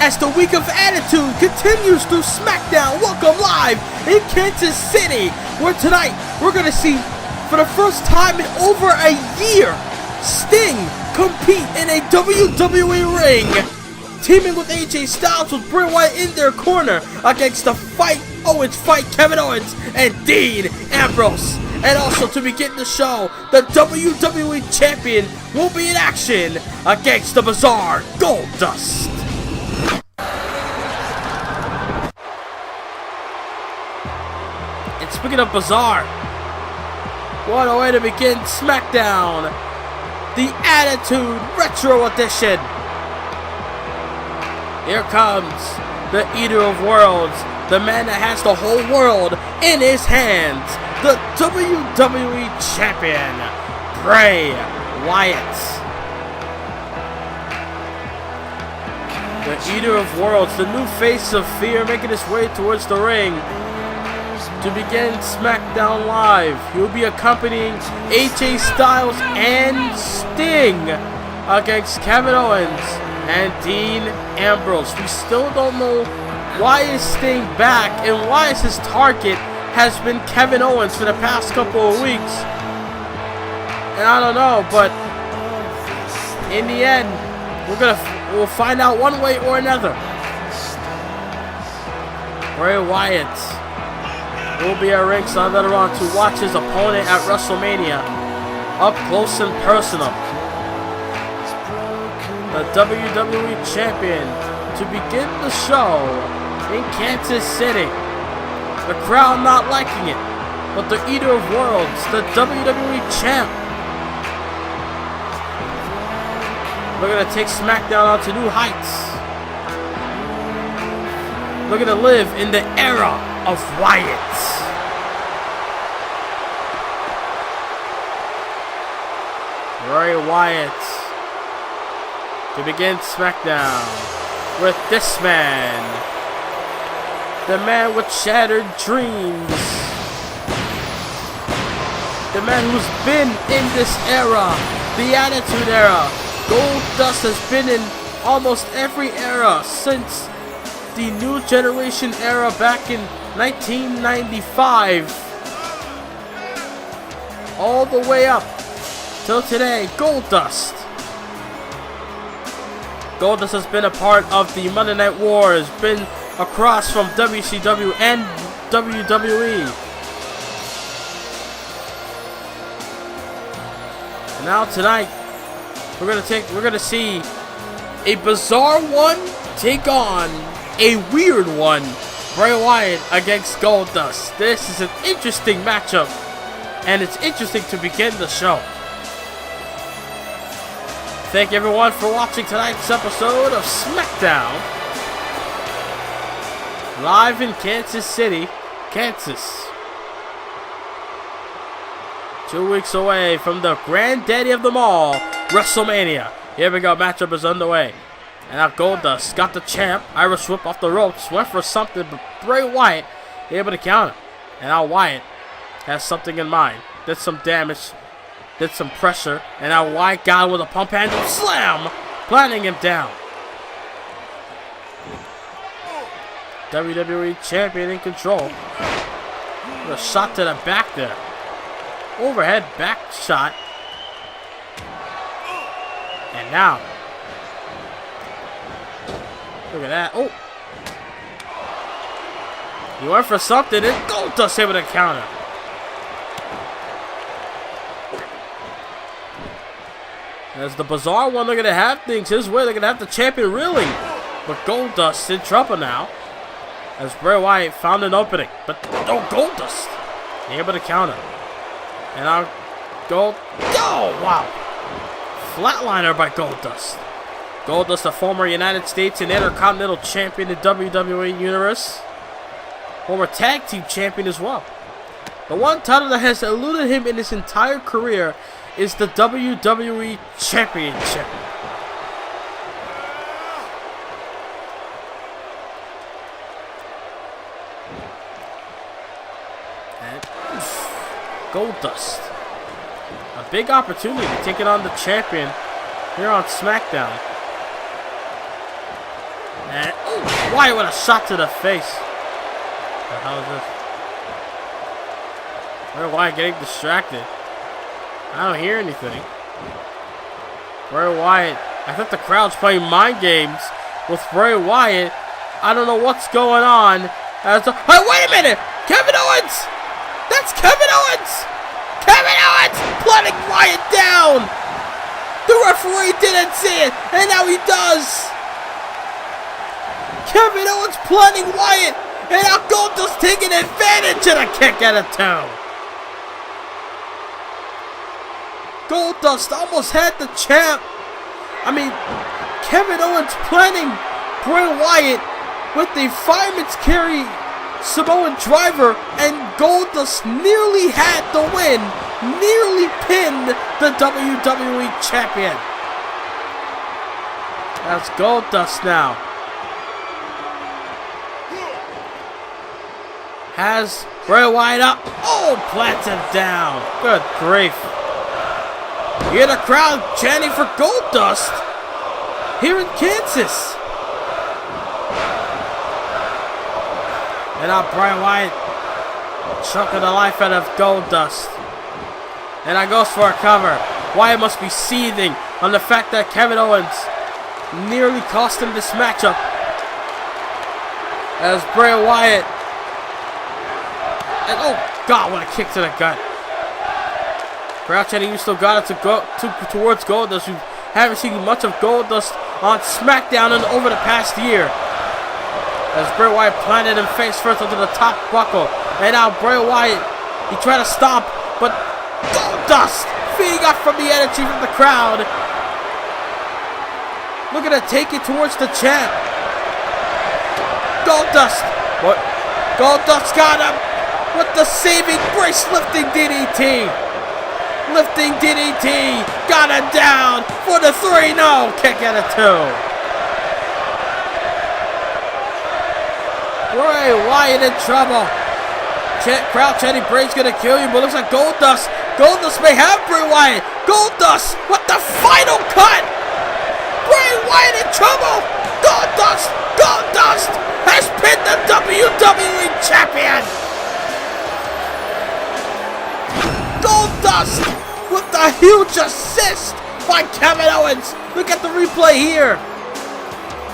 as the week of attitude continues through SmackDown. Welcome live in Kansas City, where tonight we're going to see, for the first time in over a year, Sting compete in a WWE ring, teaming with AJ Styles with Bray Wyatt in their corner against the Owens fight Kevin Owens and Dean Ambrose. And also to begin the show, the WWE Champion will be in action against the bizarre Goldust. And speaking of bizarre, what a way to begin SmackDown, the Attitude Retro Edition. Here comes the Eater of Worlds, the man that has the whole world in his hands, the WWE Champion, Bray Wyatt. The Eater of Worlds, the new face of fear, making his way towards the ring to begin SmackDown Live. He will be accompanying AJ Styles and Sting against Kevin Owens and Dean Ambrose. We still don't know why is Sting back and why is his target has been Kevin Owens for the past couple of weeks. And I don't know, but in the end, we'll find out one way or another. Bray Wyatt will be at ringside later on to watch his opponent at WrestleMania up close and personal. The WWE Champion to begin the show in Kansas City. The crowd not liking it, but the Eater of Worlds, the WWE Champ, looking to take SmackDown on to new heights. Looking to live in the era of Wyatt. Bray Wyatt to begin SmackDown with this man, the man with shattered dreams, the man who's been in this era, the Attitude Era. Goldust has been in almost every era since the New Generation era back in 1995, all the way up till today. Goldust has been a part of the Monday Night Wars, been across from WCW and WWE. And now tonight, we're gonna see a bizarre one take on a weird one, Bray Wyatt against Goldust. This is an interesting matchup, and it's interesting to begin the show. Thank you everyone for watching tonight's episode of SmackDown, live in Kansas City, Kansas. 2 weeks away from the granddaddy of them all, WrestleMania. Here we go, matchup is underway. And now Goldust got the champ, Irish whip off the ropes, went for something, but Bray Wyatt able to counter. And now Wyatt has something in mind, did some damage, did some pressure, and now Wyatt got him with a pump handle slam, planting him down. WWE Champion in control. With a shot to the back there. Overhead back shot. And now, look at that. Oh, he went for something, and Goldust able to counter. As the bizarre one looking to have things his way, they're going to have the champion reeling. But Goldust in trouble now, as Bray Wyatt found an opening. But no, Goldust able to counter. And now oh wow, flatliner by Goldust. Goldust, a former United States and Intercontinental Champion in the WWE Universe. Former Tag Team Champion as well. The one title that has eluded him in his entire career is the WWE Championship. And Goldust, a big opportunity taking on the champion here on SmackDown. And Wyatt with a shot to the face. What the hell is this? Bray Wyatt getting distracted. I don't hear anything. Bray Wyatt. I think the crowd's playing mind games with Bray Wyatt. I don't know what's going on. Hey, wait a minute! Kevin Owens! That's Kevin Owens! Kevin Owens putting Wyatt down! The referee didn't see it, and now he does! Kevin Owens planning Wyatt, and now Goldust taking advantage of the kick out of 2. Goldust almost had the champ. I mean, Kevin Owens planning Bray Wyatt with the fireman's carry Samoan driver, and Goldust nearly had the win, nearly pinned the WWE champion. That's Goldust now. Has Bray Wyatt up. Oh, plants him down. Good grief. You hear the crowd chanting for Goldust here in Kansas. And now Bray Wyatt choking the life out of Goldust. And now goes for a cover. Wyatt must be seething on the fact that Kevin Owens nearly cost him this matchup. As Bray Wyatt. And oh God, what a kick to the gut. Crowd chanting, you still got it to go towards Goldust. We haven't seen much of Goldust on SmackDown over the past year. As Bray Wyatt planted him face first onto the top buckle. And now Bray Wyatt, he tried to stomp, but Goldust feeding off from the energy from the crowd. Looking to take it towards the champ. Goldust. What? Goldust got him with the saving brace lifting DDT. Lifting DDT. Got him down for the 3-0 kick out of 2. Bray Wyatt in trouble. Crowd chanting, Bray's gonna kill you, but looks like Goldust. Goldust may have Bray Wyatt. Goldust with the final cut. Bray Wyatt in trouble. Goldust has pinned the WWE champion. Goldust with the huge assist by Kevin Owens. Look at the replay here.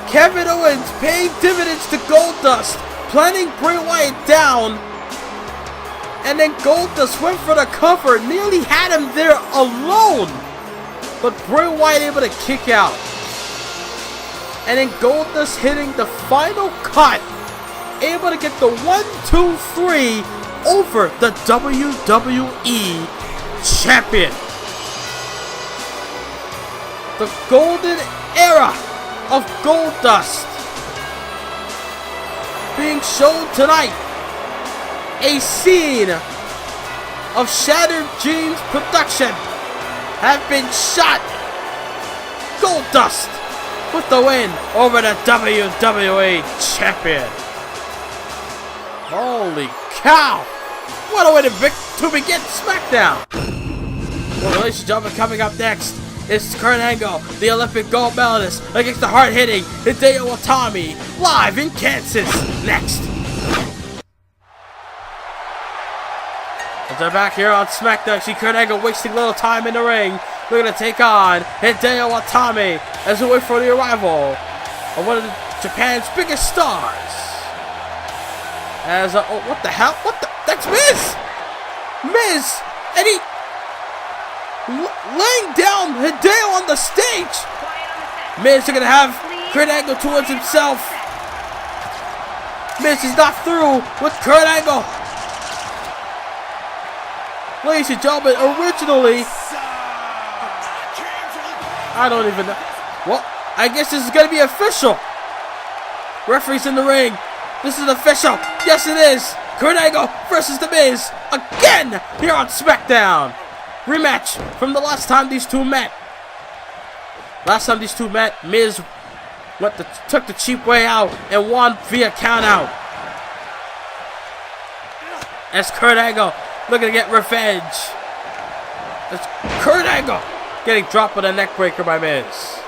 Kevin Owens paying dividends to Goldust, planning Bray Wyatt down, and then Goldust went for the cover, nearly had him there alone, but Bray Wyatt able to kick out, and then Goldust hitting the final cut, able to get the 1-2-3 over the WWE champion. The golden era of Goldust being shown tonight. A scene of Shattered Dreams production have been shot. Goldust with the win over the WWE champion. Holy cow! What a way to begin SmackDown. Well, ladies and gentlemen, coming up next is Kurt Angle, the Olympic gold medalist, against the hard-hitting Hideo Itami, live in Kansas. Next. As they're back here on SmackDown, see Kurt Angle wasting little time in the ring. We're going to take on Hideo Itami as we wait for the arrival of one of Japan's biggest stars. As, oh, what the hell? That's Miz! Miz! And he laying down Hideo on the stage. Miz is going to have Kurt Angle towards himself. Miz is not through with Kurt Angle. Ladies and gentlemen, originally, I don't even know. Well, I guess this is going to be official. Referee's in the ring. This is official. Yes, it is. Kurt Angle versus The Miz again here on SmackDown. Rematch from the last time these two met. Last time these two met, Miz took the cheap way out and won via countout. As Kurt Angle looking to get revenge. As Kurt Angle getting dropped with a neck breaker by Miz.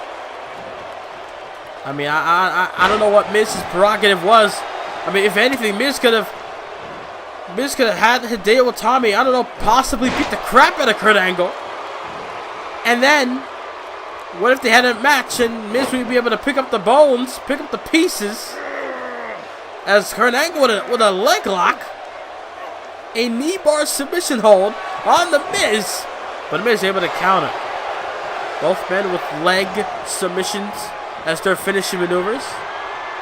I mean, I don't know what Miz's prerogative was. I mean, if anything, Miz could have had Hideo Itami, I don't know, possibly beat the crap out of Kurt Angle. And then, what if they had a match and Miz would be able to pick up the bones, pick up the pieces, as Kurt Angle with a leg lock, a knee bar submission hold on the Miz, but Miz able to counter. Both men with leg submissions as their finishing maneuvers.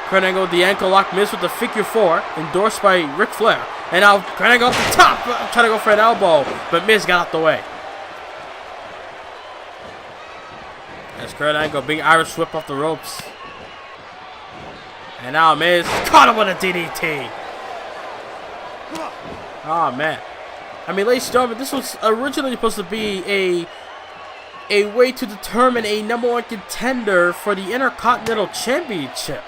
Kurt Angle with the ankle lock, Miz with the figure 4, endorsed by Ric Flair. And now Kurt Angle up the top, trying to go for an elbow, but Miz got out the way. As Kurt Angle being Irish whip off the ropes. And now Miz caught him with a DDT. Oh man. I mean, ladies and gentlemen, this was originally supposed to be a way to determine a #1 contender for the Intercontinental Championship.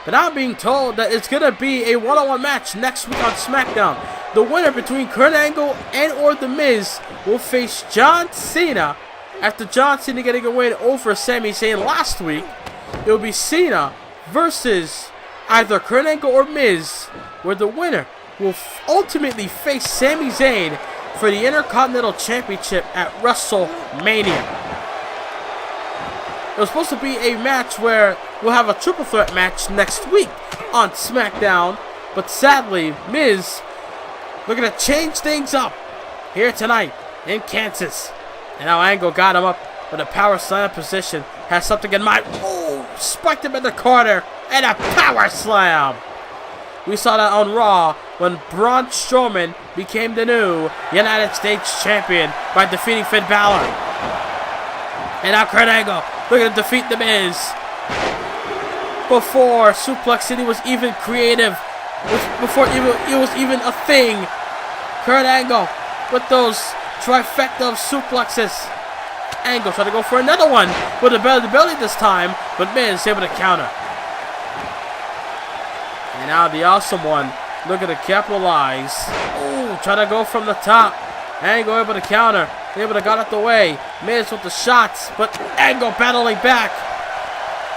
But now I'm being told that it's going to be a one-on-one match next week on SmackDown. The winner between Kurt Angle and or The Miz will face John Cena. After John Cena getting a win over Sami Zayn last week, it will be Cena versus either Kurt Angle or Miz, where the winner will ultimately face Sami Zayn for the Intercontinental Championship at WrestleMania. It was supposed to be a match where we'll have a triple threat match next week on SmackDown, but sadly, Miz looking to change things up here tonight in Kansas. And now Angle got him up with a power slam position, has something in mind. Oh, spiked him in the corner, and a power slam. We saw that on Raw when Braun Strowman became the new United States Champion by defeating Finn Balor. And now Kurt Angle looking to defeat The Miz. Before Suplex City was even creative, before it was even a thing, Kurt Angle with those trifecta of suplexes. Angle trying to go for another one with a belly-to-belly this time, but Miz able to counter. And now the Awesome One looking to capitalize. Oh, trying to go from the top. Angle able to counter. Able to got out the way. Miz with the shots, but Angle battling back.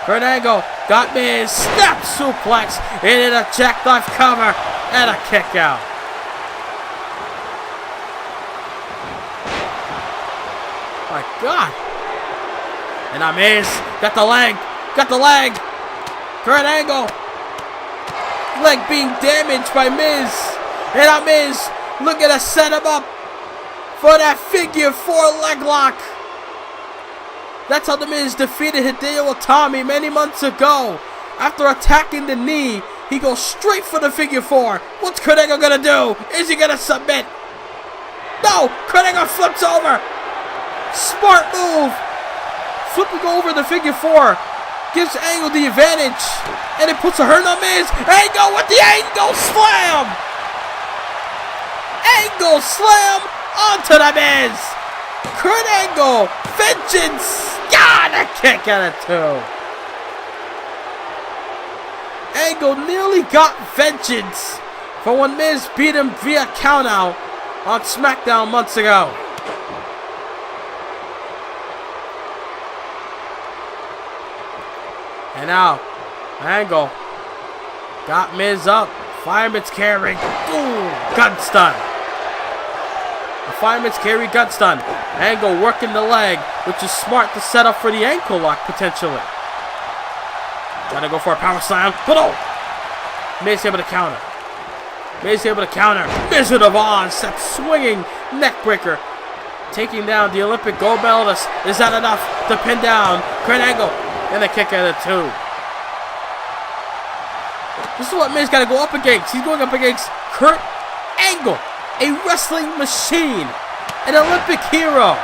Kurt Angle got Miz. Snap suplex. And a jackknife cover. And a kick out. My God. And now Miz got the leg. Got the leg. Kurt Angle. Leg being damaged by Miz. And now Miz looking to set him up for that figure 4 leg lock. That's how The Miz defeated Hideo Itami many months ago. After attacking the knee, he goes straight for the figure 4. What's Kurt Angle gonna do? Is he gonna submit? No! Kurt Angle flips over. Smart move. Flipping over the figure 4 gives Angle the advantage, and it puts a hurt on Miz. Angle with the Angle slam. Angle slam onto The Miz. Kurt Angle, vengeance. God, a kick out of 2. Angle nearly got vengeance for when Miz beat him via countout on SmackDown months ago. And now, Angle got Miz up. Fireman's carry. Ooh, gun stun. A fireman's carry gun stun. Angle working the leg, which is smart to set up for the ankle lock potentially. Trying to go for a power slam, but oh! Miz able to counter. Miz able to counter. Wizard of Oz, that swinging neck breaker. Taking down the Olympic gold medalist. Is that enough to pin down Kurt Angle? And a kick out of 2. This is what Miz got to go up against. He's going up against Kurt Angle, a wrestling machine, an Olympic hero.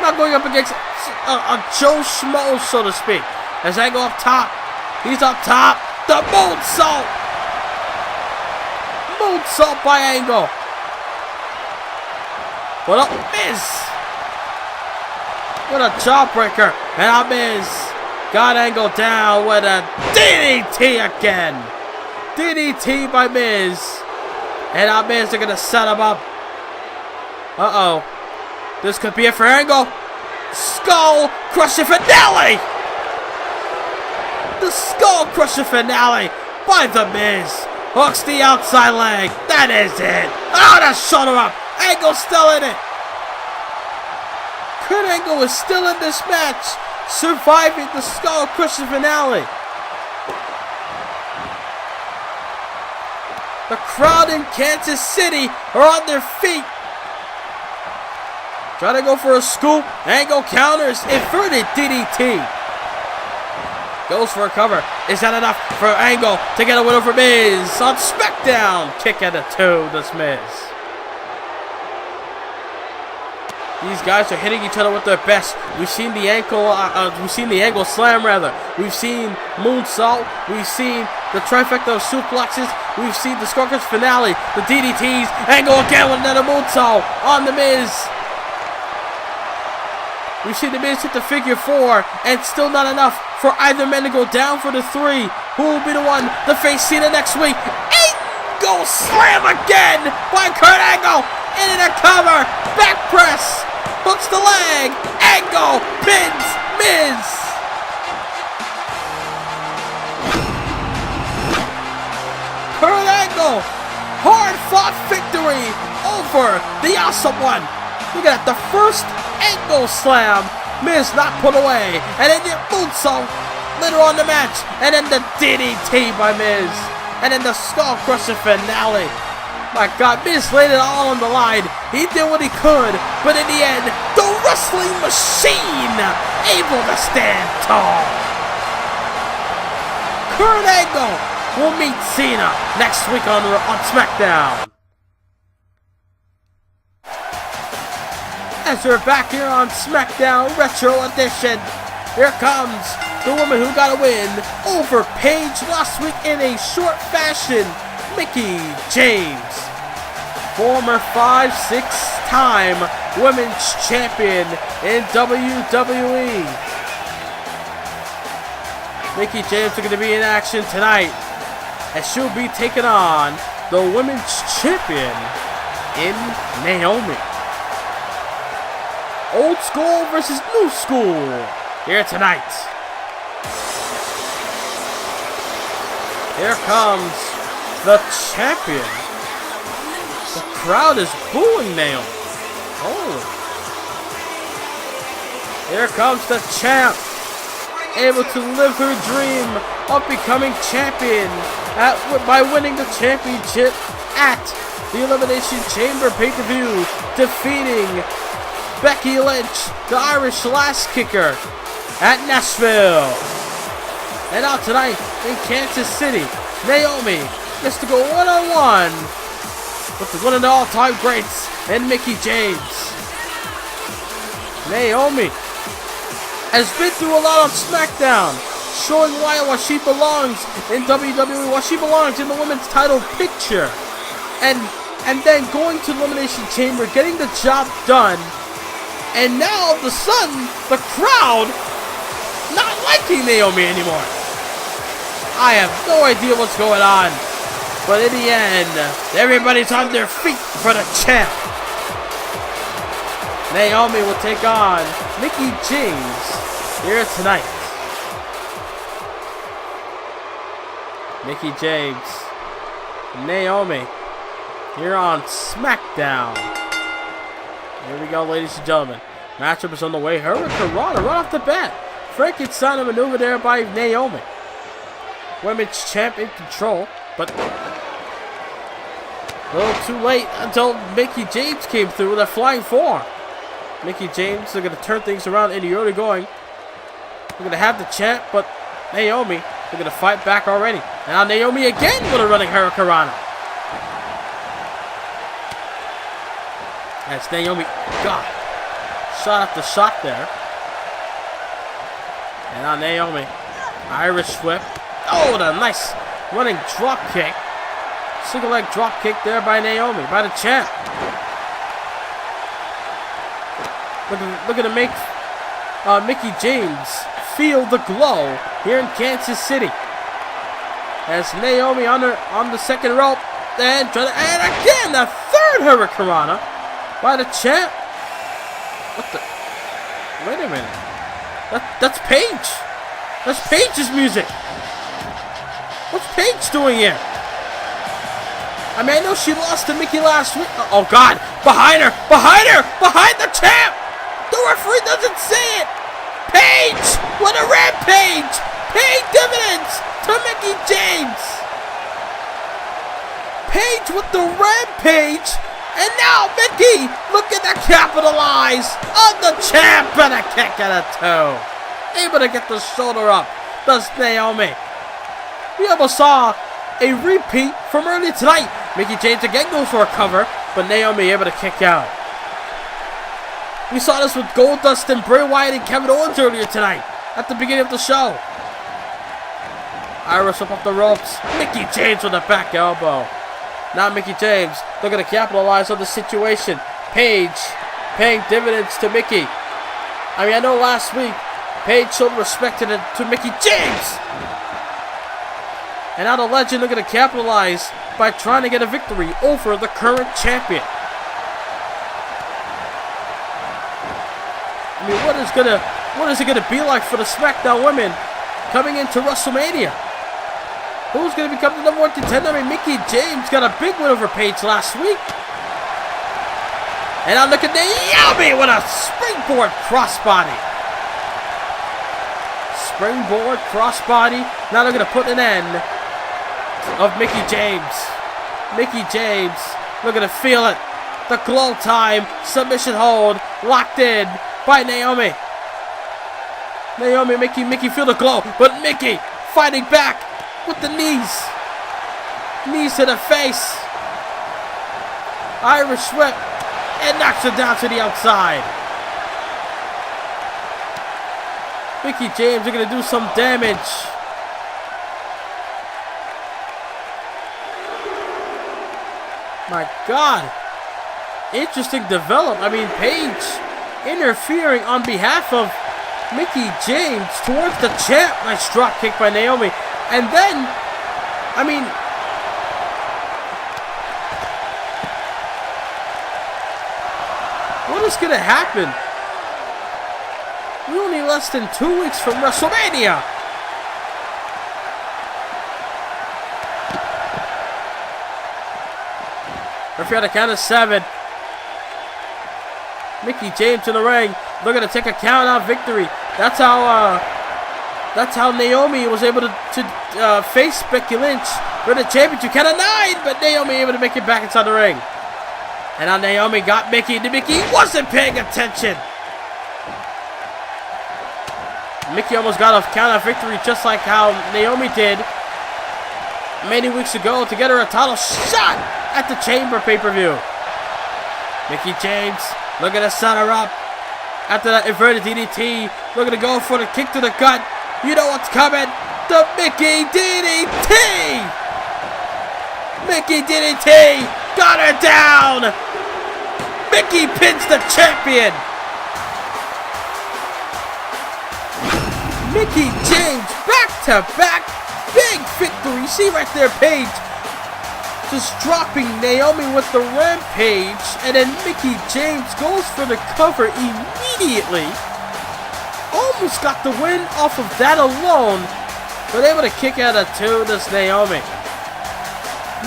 Not going up against a Joe Schmo, so to speak. As Angle up top. He's up top. The moonsault. Moonsault by Angle. What up, Miz? What a jawbreaker. And now Miz got Angle down with a DDT again. DDT by Miz. And now Miz are going to set him up. Uh-oh. This could be it for Angle. Skull crushing finale. The skull crusher finale by The Miz. Hooks the outside leg. That is it. Oh, the shoulder up. Angle still in it. Kurt Angle is still in this match, surviving the skull crusher finale. The crowd in Kansas City are on their feet. Try to go for a scoop. Angle counters. Inverted DDT. Goes for a cover. Is that enough for Angle to get a win over Miz on SmackDown? Kick out of 2. This Miz. These guys are hitting each other with their best. We've seen the ankle. We've seen the angle slam rather. We've seen moonsault. We've seen the trifecta of suplexes. We've seen the Scorpions finale. The DDTs. Angle again with another moonsault on the Miz. We've seen the Miz hit the figure 4, and still not enough for either man to go down for the 3. Who will be the one to face Cena next week? Angle slam again by Kurt Angle. Into the cover. Back press. Hooks the leg. Angle pins Miz. Kurt Angle. Hard fought victory over the Awesome One. Look at that. The first Angle slam. Miz not put away. And then the moonsault later on in the match. And then the DDT by Miz. And then the skull crusher finale. My God, Miz laid it all on the line. He did what he could. But in the end, the wrestling machine able to stand tall. Kurt Angle will meet Cena next week on SmackDown. As we're back here on SmackDown Retro Edition, here comes the woman who got a win over Paige last week in a short fashion, Mickie James. Former 5-6-time women's champion in WWE. Mickie James is going to be in action tonight, as she'll be taking on the women's champion in Naomi. Old school versus new school here tonight. Here comes the champion. The crowd is booing Naomi. Oh. Here comes the champ. Able to live her dream of becoming champion by winning the championship at the Elimination Chamber pay-per-view, defeating Becky Lynch, the Irish Lass Kicker, at Nashville. And out tonight in Kansas City, Naomi gets to go one-on-one with one of the all-time greats and Mickie James. Naomi has been through a lot on SmackDown, showing Wyatt why she belongs in WWE, why she belongs in the women's title picture. And then going to the Elimination Chamber, getting the job done. And now the crowd, not liking Naomi anymore. I have no idea what's going on. But in the end, everybody's on their feet for the champ. Naomi will take on Mickie James here tonight. Mickie James, Naomi, here on SmackDown. Here we go, ladies and gentlemen. Matchup is on the way. Hurricane Rana right off the bat. Frankenstein maneuver there by Naomi. Women's champ in control, but a little too late until Mickie James came through with a flying forearm. Mickie James are going to turn things around in the early going. We're going to have the champ, but Naomi, they're going to fight back already. And now Naomi again with a running Hurricane Rana. As Naomi, God, shot after shot there. And now Naomi, Irish whip. Oh, what a nice running drop kick. Single leg drop kick there by Naomi, by the champ. Looking to make Mickie James feel the glow here in Kansas City. As Naomi on the second rope, and again the third Hurricane Rana by the champ. What the? Wait a minute. That's Paige. That's Paige's music. What's Paige doing here? I mean, I know she lost to Mickie last week. Oh, God. Behind her. Behind her. Behind the champ. The referee doesn't see it. Paige with a rampage. Paying dividends to Mickie James. Paige with the rampage. And now Mickie looking to capitalize on the champ. And a kick and a two. Able to get the shoulder up. Does Naomi. We almost saw a repeat from earlier tonight. Mickie James again goes for a cover, but Naomi able to kick out. We saw this with Goldust and Bray Wyatt and Kevin Owens earlier tonight at the beginning of the show. Iris up off the ropes. Mickie James with a back elbow. Now Mickie James looking to capitalize on the situation. Paige paying dividends to Mickie. I mean, I know last week Paige showed respect to Mickie James. And now the legend looking to capitalize by trying to get a victory over the current champion. I mean, what is it gonna be like for the SmackDown women coming into WrestleMania? Who's gonna become the number one contender? I mean, Mickie James got a big win over Paige last week. And now look at Naomi with a springboard crossbody. Springboard crossbody. Now they're gonna put an end of Mickie James. Mickie James looking to feel it. The glow time submission hold locked in by Naomi. Mickie feel the glow, but Mickie fighting back with the knees. Knees to the face. Irish whip and knocks her down to the outside. Mickie James are going to do some damage. My God. Interesting development. I mean, Paige interfering on behalf of Mickie James towards the champ. Nice drop kick by Naomi. And then, I mean, what is going to happen? We're only less than 2 weeks from WrestleMania. Referee on the count of 7. Mickie James in the ring, looking to take a count out victory. That's how Naomi was able to face Becky Lynch for the championship. Count of 9, but Naomi able to make it back inside the ring. And now Naomi got Mickie. Mickie wasn't paying attention. Mickie almost got a count out victory, just like how Naomi did many weeks ago to get her a title shot at the Chamber pay-per-view. Mickie James looking to set her up after that inverted DDT. Looking to go for the kick to the gut. You know what's coming. The Mickie DDT. Mickie DDT got her down. Mickie pins the champion. Mickie James back-to-back big victory. See right there, Paige just dropping Naomi with the rampage, and then Mickie James goes for the cover immediately. Almost got the win off of that alone, but able to kick out of 2. This Naomi.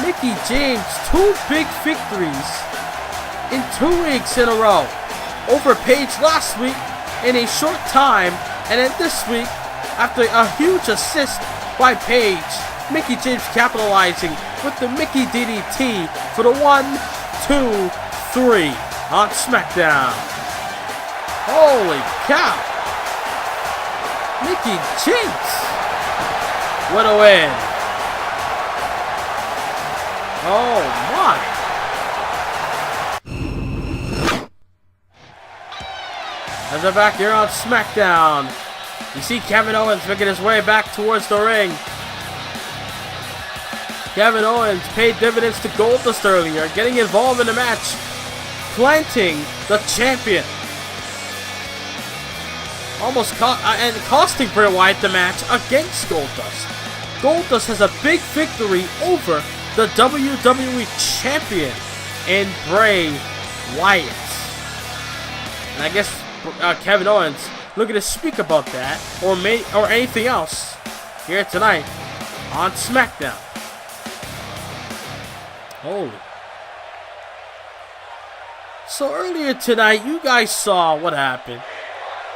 Mickie James, 2 big victories in 2 weeks in a row over Paige last week in a short time, and then this week after a huge assist by Paige. Mickie James capitalizing with the Mickie DDT for the 1, 2, 3 on SmackDown. Holy cow! Mickie James, what a win! Oh my! As we're back here on SmackDown, you see Kevin Owens making his way back towards the ring. Kevin Owens paid dividends to Goldust earlier, getting involved in the match, planting the champion. Almost costing Bray Wyatt the match against Goldust. Goldust has a big victory over the WWE champion in Bray Wyatt. And I guess Kevin Owens looking to speak about that or anything else here tonight on SmackDown. Holy. So earlier tonight, you guys saw what happened.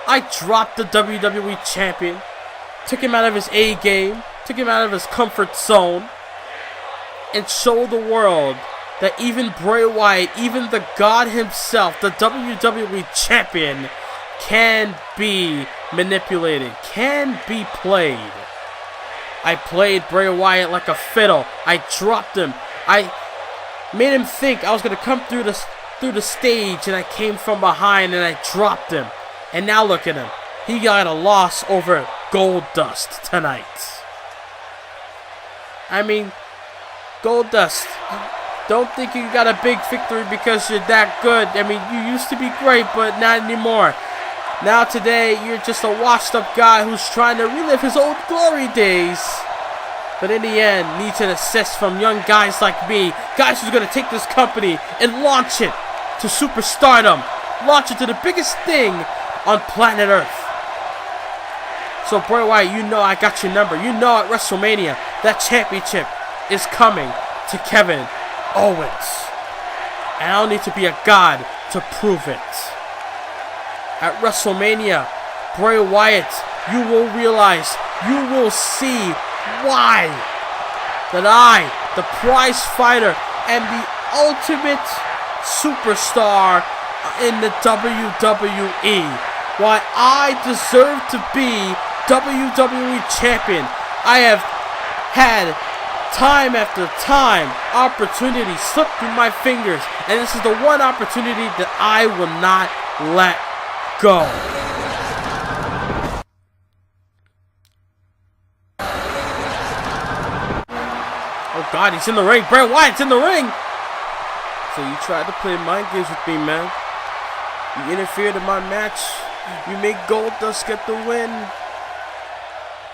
I dropped the WWE Champion, took him out of his A game, took him out of his comfort zone, and showed the world that even Bray Wyatt, even the God himself, the WWE Champion, can be manipulated, can be played. I played Bray Wyatt like a fiddle. I dropped him. I made him think I was going to come through the stage, and I came from behind and I dropped him. And now look at him. He got a loss over Goldust tonight. I mean, Goldust, don't think you got a big victory because you're that good. I mean, you used to be great, but not anymore. Now today, you're just a washed-up guy who's trying to relive his old glory days. But in the end, needs an assist from young guys like me. Guys who's going to take this company and launch it to superstardom. Launch it to the biggest thing on planet Earth. So Bray Wyatt, you know I got your number. You know at WrestleMania, that championship is coming to Kevin Owens. And I don't need to be a god to prove it. At WrestleMania, Bray Wyatt, you will realize, you will see why that I, the prize fighter and the ultimate superstar in the WWE, why I deserve to be WWE Champion. I have had time after time opportunity slip through my fingers, and this is the one opportunity that I will not let go. Oh God, he's in the ring. Bray Wyatt's in the ring. So you tried to play mind games with me, man. You interfered in my match. You made Goldust get the win.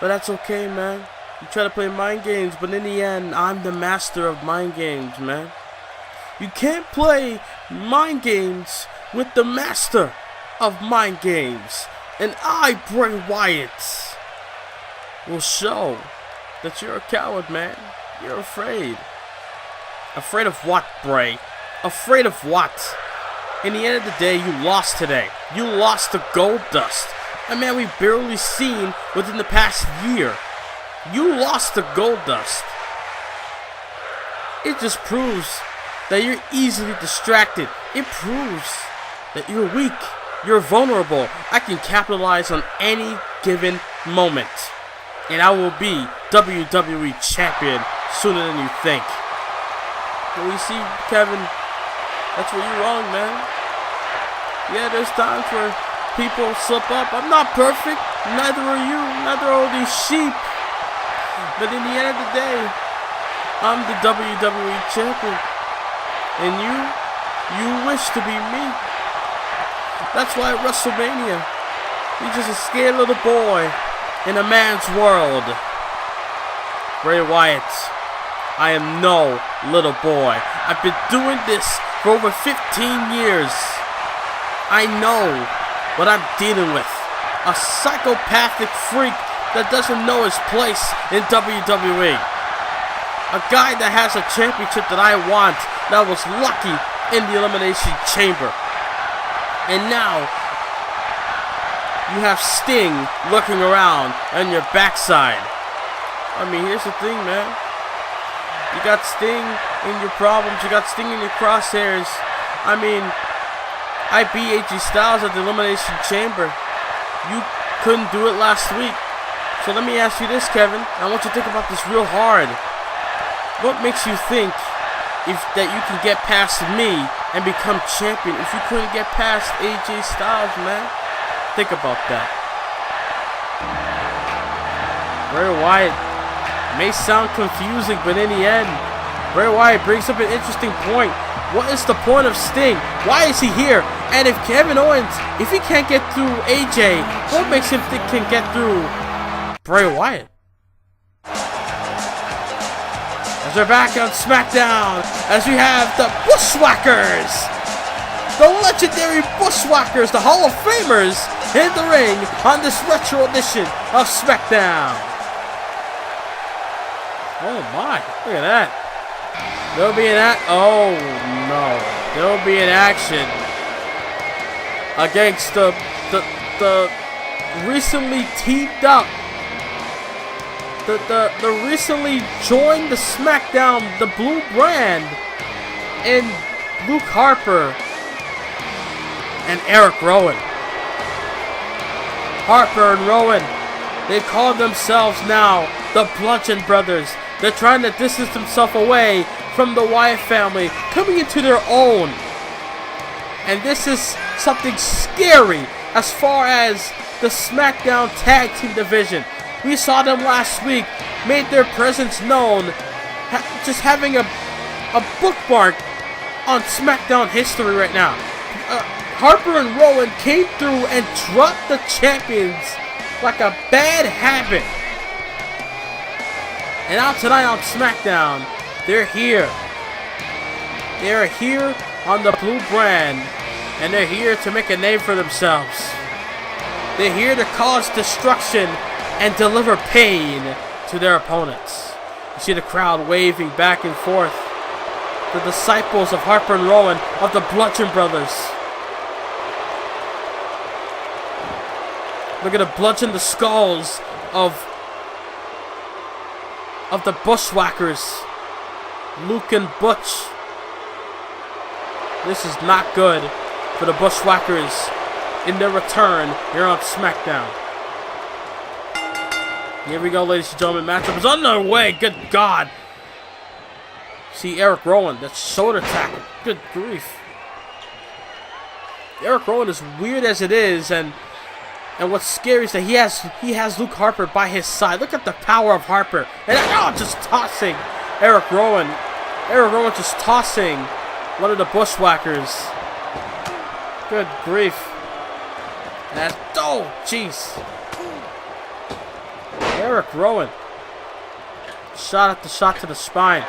But that's okay, man. You try to play mind games, but in the end, I'm the master of mind games, man. You can't play mind games with the master of mind games. And I, Bray Wyatt, will show that you're a coward, man. You're afraid. Afraid of what, Bray? Afraid of what? In the end of the day, you lost today. You lost to Goldust. A man we've barely seen within the past year. You lost to Goldust. It just proves that you're easily distracted. It proves that you're weak. You're vulnerable. I can capitalize on any given moment. And I will be WWE Champion sooner than you think. But we see, Kevin, that's where you're wrong, man. Yeah, there's times where people slip up. I'm not perfect. Neither are you. Neither are all these sheep. But in the end of the day, I'm the WWE Champion. And you wish to be me. That's why at WrestleMania, you're just a scared little boy in a man's world. Bray Wyatt, I am no little boy. I've been doing this for over 15 years. I know what I'm dealing with. A psychopathic freak that doesn't know his place in WWE. A guy that has a championship that I want, that was lucky in the Elimination Chamber. And now, you have Sting looking around on your backside. I mean, here's the thing, man. You got Sting in your problems. You got Sting in your crosshairs. I mean, I beat AJ Styles at the Elimination Chamber. You couldn't do it last week. So let me ask you this, Kevin. I want you to think about this real hard. What makes you think that you can get past me and become champion if you couldn't get past AJ Styles, man? Think about that. Bray Wyatt may sound confusing, but in the end, Bray Wyatt brings up an interesting point. What is the point of Sting? Why is he here? And if Kevin Owens, if he can't get through AJ, what makes him think he can get through Bray Wyatt? As we're back on SmackDown, as we have the Bushwhackers, the legendary Bushwhackers, the Hall of Famers, in the ring on this retro edition of SmackDown. Oh my, look at that. There'll be oh no. There'll be an action against the recently teamed up, the recently joined the SmackDown, the Blue brand, in Luke Harper and Eric Rowan. Harper and Rowan, they call themselves now the Bludgeon Brothers. They're trying to distance themselves away from the Wyatt family, coming into their own. And this is something scary as far as the SmackDown Tag Team division. We saw them last week, made their presence known, just having a bookmark on SmackDown history right now. Harper and Rowan came through and dropped the champions like a bad habit. And now tonight on SmackDown, they're here. They're here on the Blue brand, and they're here to make a name for themselves. They're here to cause destruction and deliver pain to their opponents. You see the crowd waving back and forth. The disciples of Harper and Rowan, of the Bludgeon Brothers. They're gonna bludgeon the skulls of the Bushwhackers, Luke and Butch. This is not good for the Bushwhackers in their return here on SmackDown. Here we go, ladies and gentlemen. Matchup is underway. Good God. See Eric Rowan, that shoulder tackle. Good grief. Eric Rowan, as weird as it is, and what's scary is that he has Luke Harper by his side. Look at the power of Harper. And just tossing Eric Rowan. Eric Rowan just tossing one of the Bushwhackers. Good grief. And oh, jeez. Eric Rowan. Shot at the shot to the spine.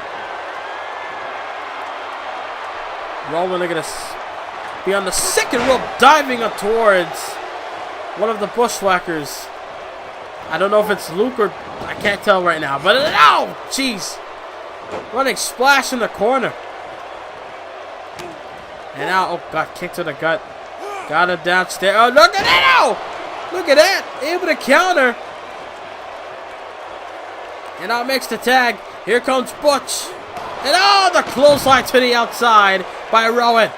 Rowan, they're going to be on the second rope, diving up towards one of the Bushwhackers. I don't know if it's Luke or I can't tell right now. But oh, jeez. Running splash in the corner. And now, oh God, kick to the gut. Got him downstairs. Oh, look at that! Oh! Look at that! Able to counter. And now makes the tag. Here comes Butch. And oh, the clothesline to the outside by Rowan.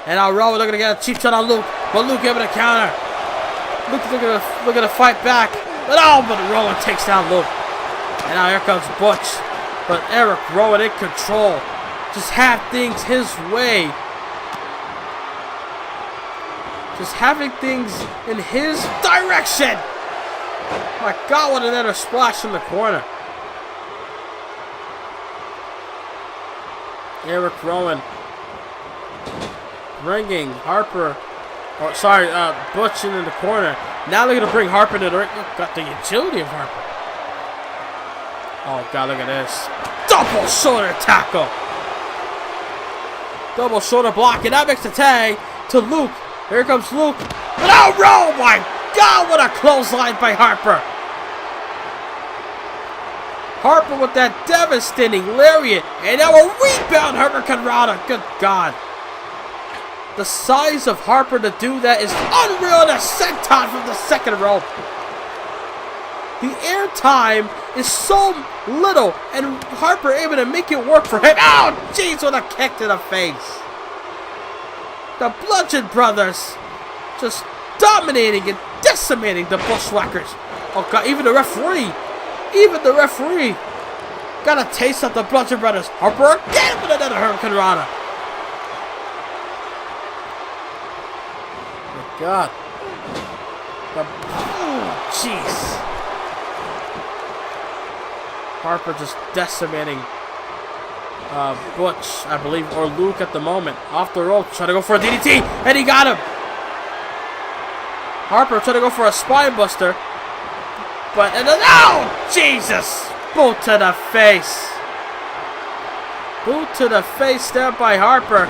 And now Rowan looking to get a cheap shot on Luke. But Luke able to counter. Luke looking to fight back. But Rowan takes down Luke. And now here comes Butch. But Eric Rowan in control. Just have things his way. Just having things in his direction. My God, what another splash in the corner. Eric Rowan bringing Harper, Butch in the corner. Now they're going to bring Harper to the ring. Got the agility of Harper. Oh, God, look at this. Double shoulder tackle. Double shoulder block, and that makes the tag to Luke. Here comes Luke. Oh my God, what a clothesline by Harper. Harper with that devastating lariat. And now a rebound hurricanrana. Good God. The size of Harper to do that is unreal. And a senton from the second rope. The air time is so little. And Harper able to make it work for him. Oh, jeez, what a kick to the face. The Bludgeon Brothers just dominating and decimating the Bushwhackers. Oh God, even the referee got a taste of the Bludgeon Brothers. Harper again with another hurricanrana. My God. Oh, jeez. Harper just decimating Butch, I believe, or Luke at the moment. Off the rope, trying to go for a DDT, and he got him. Harper trying to go for a spine buster, but oh, Jesus! Boot to the face. Boot to the face there by Harper,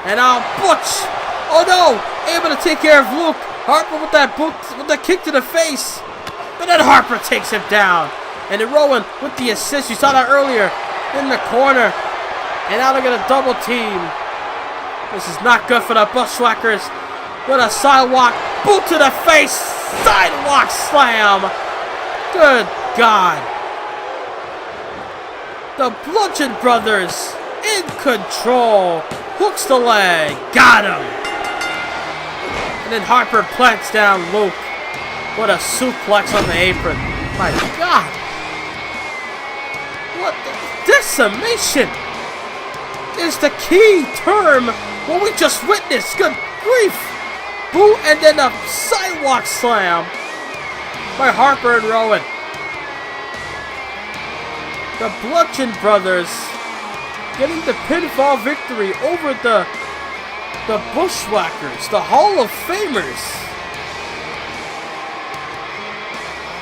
and now Butch. Oh no! Able to take care of Luke. Harper with that boot, with that kick to the face. But then Harper takes him down. And then Rowan with the assist. You saw that earlier in the corner. And now they're going to double team. This is not good for the Bushwhackers. With a sidewalk boot to the face. Sidewalk slam. Good God. The Bludgeon brothers in control. Hooks the leg. Got him. And then Harper plants down Luke. What a suplex on the apron. My God. What the decimation is the key term what we just witnessed. Good grief. Boot and then a sidewalk slam by Harper and Rowan. The Bludgeon brothers getting the pinfall victory over the Bushwhackers, the Hall of Famers.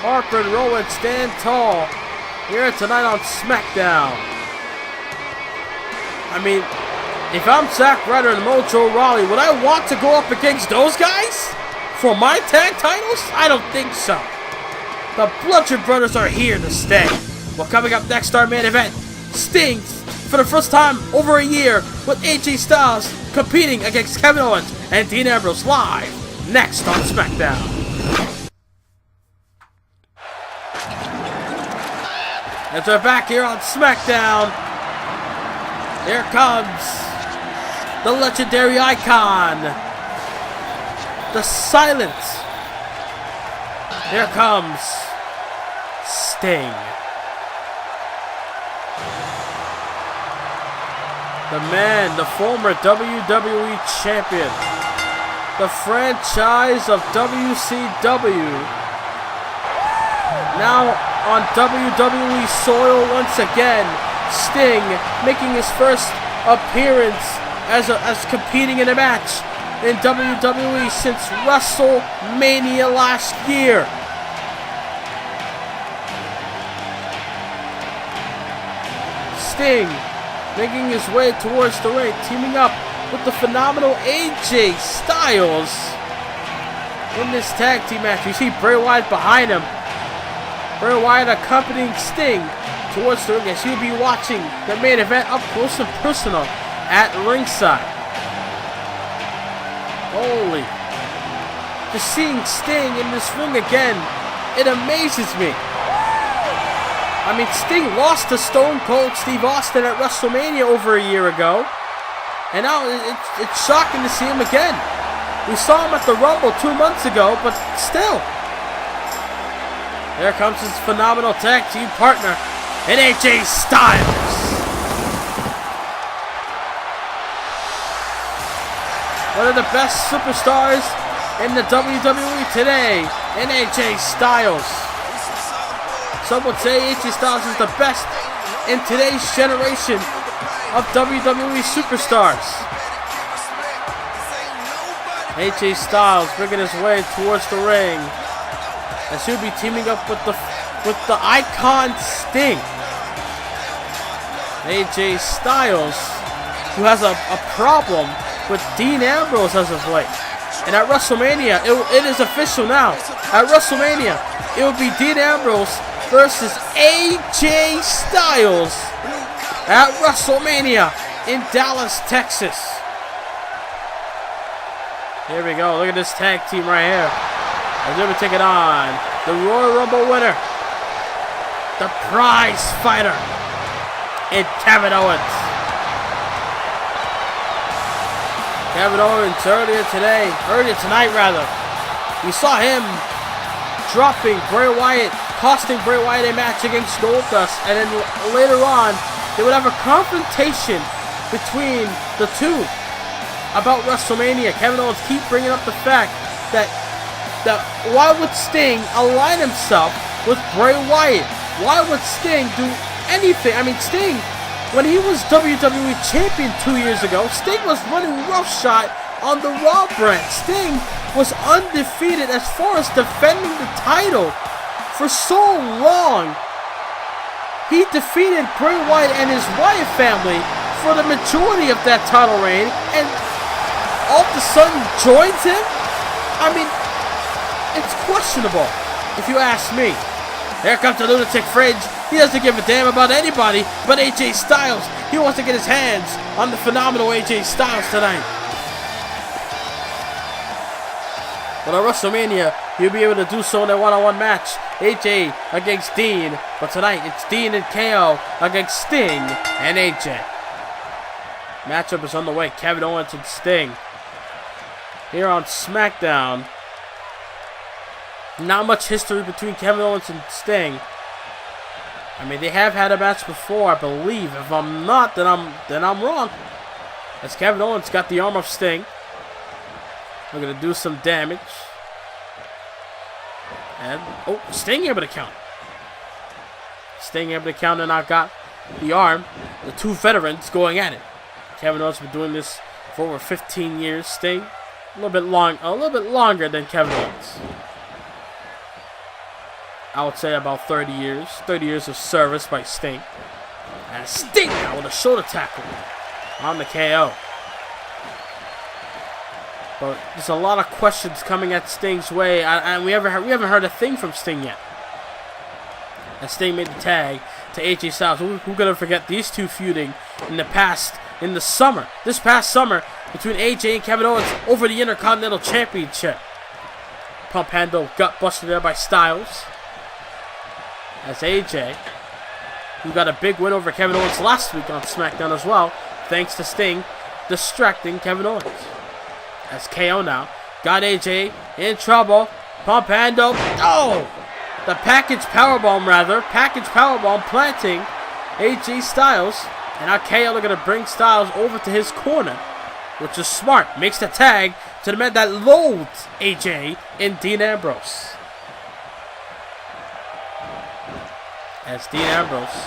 Harper and Rowan stand tall here tonight on SmackDown. I mean, if I'm Zack Ryder and Mojo Rawley, would I want to go up against those guys for my tag titles? I don't think so. The Bludgeon brothers are here to stay. Well, coming up next, our main event, Sting, for the first time over a year, with AJ Styles competing against Kevin Owens and Dean Ambrose live next on SmackDown. As we're back here on SmackDown, here comes the legendary icon, the Silent. Here comes Sting. The man, the former WWE champion, the franchise of WCW, now on WWE soil once again. Sting making his first appearance as competing in a match in WWE since WrestleMania last year. Sting making his way towards the ring, teaming up with the phenomenal AJ Styles in this tag team match. You see Bray Wyatt behind him. Bray Wyatt accompanying Sting towards the ring as he'll be watching the main event up close and personal at ringside. Holy. Just seeing Sting in this ring again, it amazes me. I mean, Sting lost to Stone Cold Steve Austin at WrestleMania over a year ago. And now it's shocking to see him again. We saw him at the Rumble 2 months ago, but still. There comes his phenomenal tag team partner in AJ Styles. One of the best superstars in the WWE today in AJ Styles. Some would say AJ Styles is the best in today's generation of WWE superstars. AJ Styles making his way towards the ring as he'll be teaming up with the icon Sting. AJ Styles, who has a problem with Dean Ambrose as of late. And at WrestleMania, it is official now. At WrestleMania, it will be Dean Ambrose versus AJ Styles at WrestleMania in Dallas, Texas. Here we go. Look at this tag team right here. As they'll be taking on the Royal Rumble winner, the prize fighter, and Kevin Owens. Kevin Owens earlier tonight, we saw him dropping Bray Wyatt, costing Bray Wyatt a match against Goldust, and then later on, they would have a confrontation between the two about WrestleMania. Kevin Owens keep bringing up the fact that why would Sting align himself with Bray Wyatt? Why would Sting do anything? I mean, Sting, when he was WWE Champion 2 years ago, Sting was running roughshod on the Raw brand. Sting was undefeated as far as defending the title for so long. He defeated Bray Wyatt and his Wyatt family for the majority of that title reign, and all of a sudden joins him? I mean, It's questionable, if you ask me. Here comes the lunatic fridge. He doesn't give a damn about anybody but AJ Styles. He wants to get his hands on the phenomenal AJ Styles tonight. But at WrestleMania, he'll be able to do so in a one-on-one match. AJ against Dean. But tonight, it's Dean and KO against Sting and AJ. Matchup is on the way. Kevin Owens and Sting. Here on SmackDown. Not much history between Kevin Owens and Sting. I mean, they have had a match before, I believe. If I'm not, then I'm wrong. As Kevin Owens got the arm of Sting. We're going to do some damage. And, oh, Sting able to count. Sting able to count, and I got the arm. The two veterans going at it. Kevin Owens has been doing this for over 15 years. Sting, a little bit longer than Kevin Owens. I would say about 30 years. 30 years of service by Sting. And Sting now with a shoulder tackle on the KO. But there's a lot of questions coming at Sting's way, and we haven't heard a thing from Sting yet. And Sting made the tag to AJ Styles. Who gonna forget these two feuding in the past, in the summer, this past summer, between AJ and Kevin Owens over the Intercontinental Championship. Pump handle gut busted there by Styles. As AJ, who got a big win over Kevin Owens last week on SmackDown as well, thanks to Sting distracting Kevin Owens. As KO now got AJ in trouble. Pump handle. Oh! The package powerbomb, Package powerbomb planting AJ Styles. And now KO are going to bring Styles over to his corner, which is smart. Makes the tag to the man that loathes AJ in Dean Ambrose. As Dean Ambrose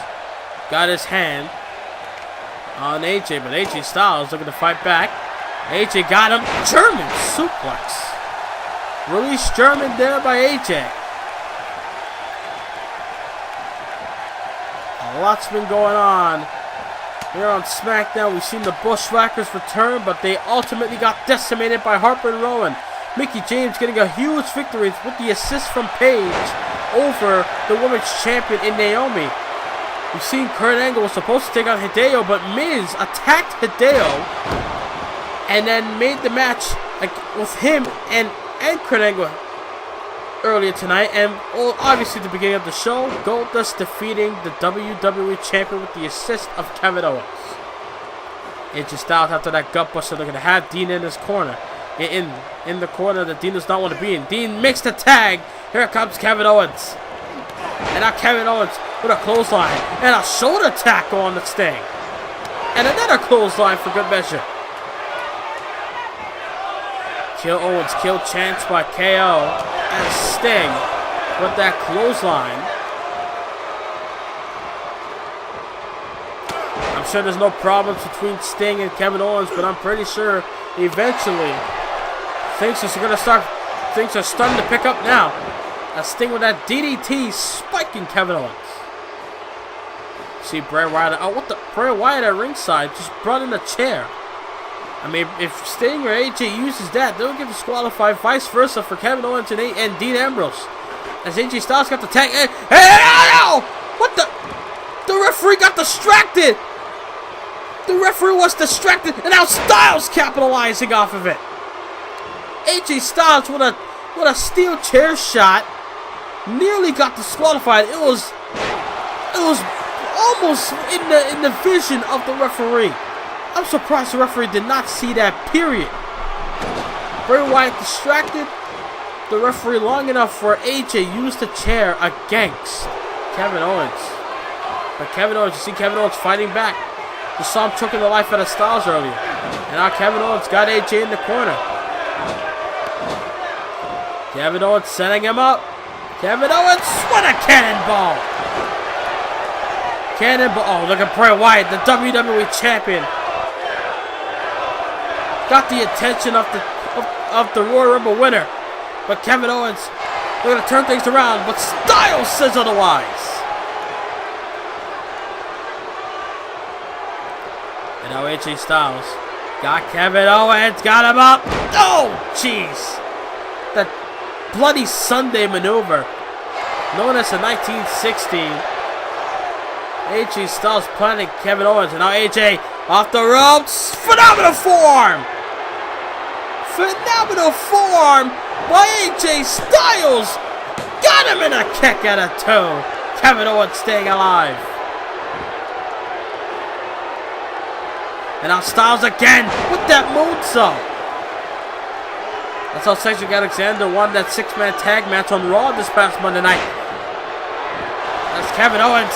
got his hand on AJ, but AJ Styles looking to fight back. AJ got him. German suplex. Release German there by AJ. A lot's been going on here on SmackDown. We've seen the Bushwhackers return, but they ultimately got decimated by Harper and Rowan. Mickie James getting a huge victory with the assist from Paige over the women's champion in Naomi. We've seen Kurt Angle was supposed to take on Hideo, but Miz attacked Hideo and then made the match with him and Kurt Angle earlier tonight. And obviously at the beginning of the show, Goldust defeating the WWE champion with the assist of Kevin Owens. AJ Styles after that gut buster, they're going to have Dean in his corner. In the corner that Dean does not want to be in. Dean makes the tag. Here comes Kevin Owens. And now Kevin Owens with a clothesline and a shoulder tackle on the Sting. And another clothesline for good measure. Kill Owens, kill chance by KO. And Sting with that clothesline. I'm sure there's no problems between Sting and Kevin Owens, but I'm pretty sure eventually things are starting to pick up now. A Sting with that DDT spiking Kevin Owens. See Bray Wyatt. Oh, what the? Bray Wyatt at ringside just brought in a chair. I mean, if Sting or AJ uses that, they'll get disqualified. Vice versa for Kevin Owens and Dean Ambrose. As AJ Styles got the tag. Hey, what the? The referee got distracted. The referee was distracted, and now Styles capitalizing off of it. AJ Styles with a steel chair shot nearly got disqualified. It was almost in the vision of the referee. I'm surprised the referee did not see that, period. Bray Wyatt distracted the referee long enough for AJ use the chair against Kevin Owens. But Kevin Owens, you see Kevin Owens fighting back. You saw him choking the life out of Styles earlier. And now Kevin Owens got AJ in the corner. Kevin Owens setting him up. Kevin Owens, what a cannonball! Cannonball. Oh, look at Bray Wyatt, the WWE champion. Got the attention of the Royal Rumble winner. But Kevin Owens, they're going to turn things around. But Styles says otherwise. And now AJ Styles got Kevin Owens, got him up. Oh, jeez. The Bloody Sunday maneuver, known as the 1916. AJ Styles planting Kevin Owens, and now AJ off the ropes. Phenomenal forearm! Phenomenal forearm by AJ Styles! Got him in a kick out of 2. Kevin Owens staying alive. And now Styles again with that moonsault. That's how Cedric Alexander won that 6-man tag match on Raw this past Monday night. That's Kevin Owens.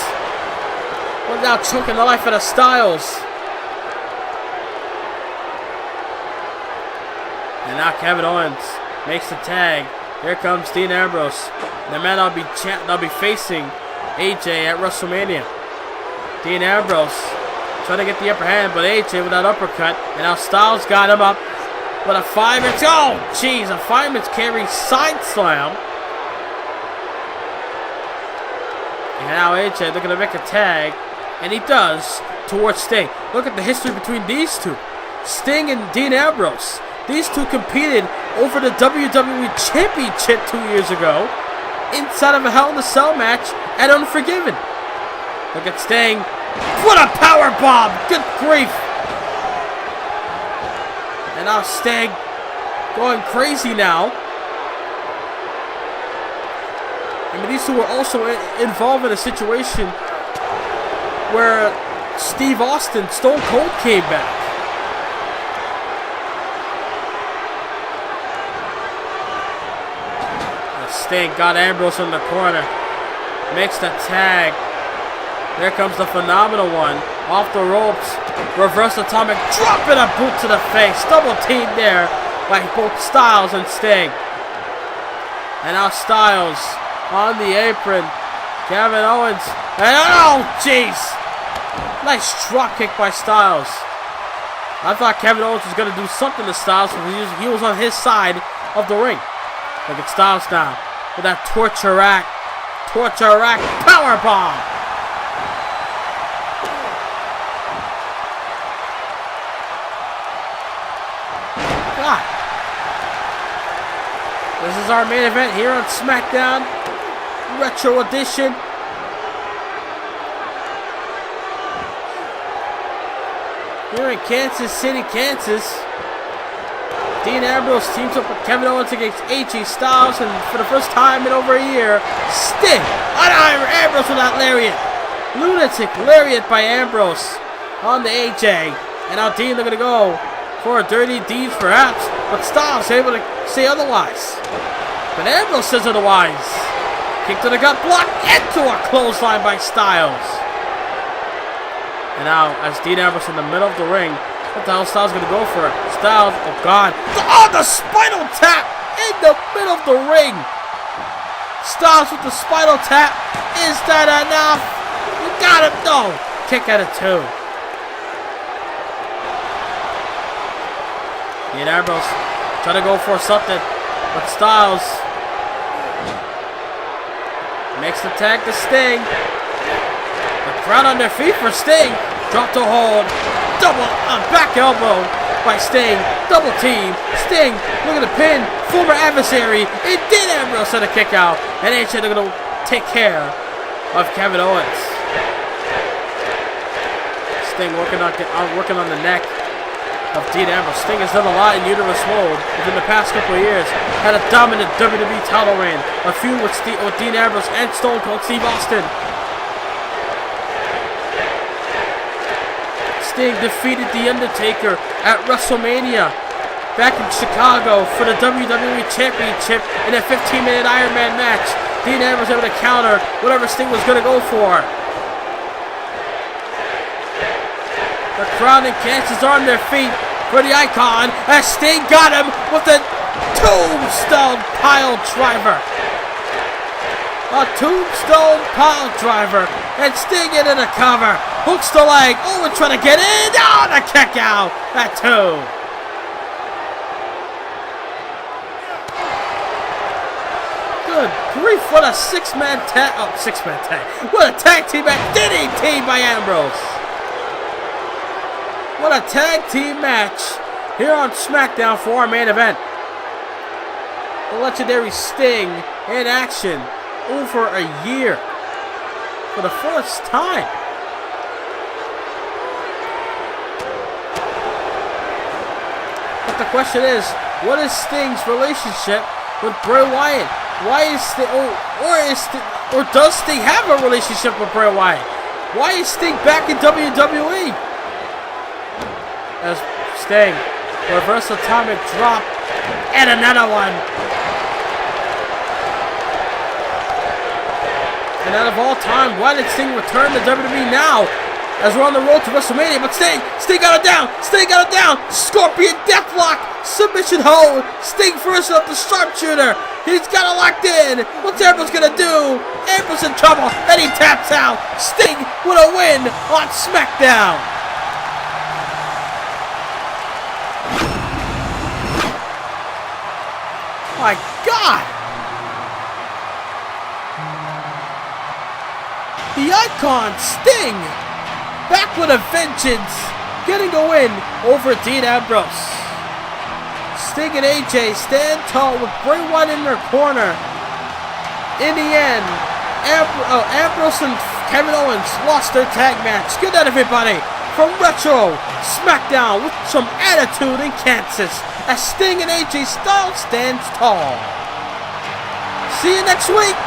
We're now choking the life out of Styles. And now Kevin Owens makes the tag. Here comes Dean Ambrose. The man I'll be facing AJ at WrestleMania. Dean Ambrose trying to get the upper hand, but AJ with that uppercut. And now Styles got him up with a fireman's. Oh, jeez, a fireman's carry side slam. And now AJ looking to make a tag. And he does towards Sting. Look at the history between these two. Sting and Dean Ambrose. These two competed over the WWE Championship 2 years ago inside of a Hell in a Cell match at Unforgiven. Look at Sting. What a power bomb! Good grief! And now Sting going crazy now. I mean, these two were also involved in a situation where Steve Austin, Stone Cold, came back. And Sting got Ambrose in the corner. Makes the tag. There comes the phenomenal one. Off the ropes. Reverse atomic. Dropping a boot to the face. Double team there by both Styles and Sting. And now Styles on the apron. Kevin Owens. And oh, jeez. Nice drop kick by Styles. I thought Kevin Owens was going to do something to Styles because he was on his side of the ring. Look at Styles now with that torture rack power bomb. God. This is our main event here on SmackDown Retro Edition. Here in Kansas City, Kansas, Dean Ambrose teams up with Kevin Owens against AJ Styles, and for the first time in over a year, Sting on Ambrose with that lariat. Lunatic lariat by Ambrose on the AJ. And now Dean looking to go for a dirty deeds perhaps, but Styles able to say otherwise. But Ambrose says otherwise. Kick to the gut, blocked into a clothesline by Styles. And now, as Dean Ambrose in the middle of the ring, what the hell is Styles going to go for? Styles, oh God. Oh, the spinal tap in the middle of the ring. Styles with the spinal tap. Is that enough? You got him. No. Kick out of 2. Dean Ambrose trying to go for something, but Styles makes the tag to Sting. The crowd on their feet for Sting. Drop to hold. Double back elbow by Sting. Double team. Sting looking to pin former adversary. It did. Ambrose at a kick out. And AJ looking to take care of Kevin Owens. Sting working on the neck of Dean Ambrose. Sting has done a lot in uterus mode within the past couple of years. Had a dominant WWE title reign. A feud with Dean Ambrose and Stone Cold Steve Austin. Sting defeated The Undertaker at WrestleMania back in Chicago for the WWE Championship in a 15-minute Iron Man match. Dean Ambrose able to counter whatever Sting was going to go for. The crowd in Kansas are on their feet for the Icon as Sting got him with a tombstone pile driver. A tombstone pile driver. And Sting into the cover. Hooks the leg. Owens trying to get in. Oh, the kick out. That 2. Good grief. What a 6-man tag. Oh, 6-man tag. What a tag team match. DDT by Ambrose. What a tag team match here on SmackDown for our main event. the legendary Sting in action over a year for the first time. But the question is, what is Sting's relationship with Bray Wyatt? Why is Sting, or does Sting have a relationship with Bray Wyatt? Why is Sting back in WWE? As Sting, reverse atomic drop, and another one. And out of all time, why did Sting return to WWE now? As we're on the road to WrestleMania, but Sting got it down, Scorpion Deathlock, submission hold, Sting first up the sharpshooter, he's got it locked in, what's Ambrose gonna do? Ambrose in trouble, and he taps out, Sting with a win on SmackDown. My God! The Icon, Sting! Back with a vengeance, getting a win over Dean Ambrose. Sting and AJ stand tall with Bray Wyatt in their corner. In the end, Ambrose and Kevin Owens lost their tag match. Good night, everybody. From Retro SmackDown with some attitude in Kansas, as Sting and AJ Styles stands tall. See you next week.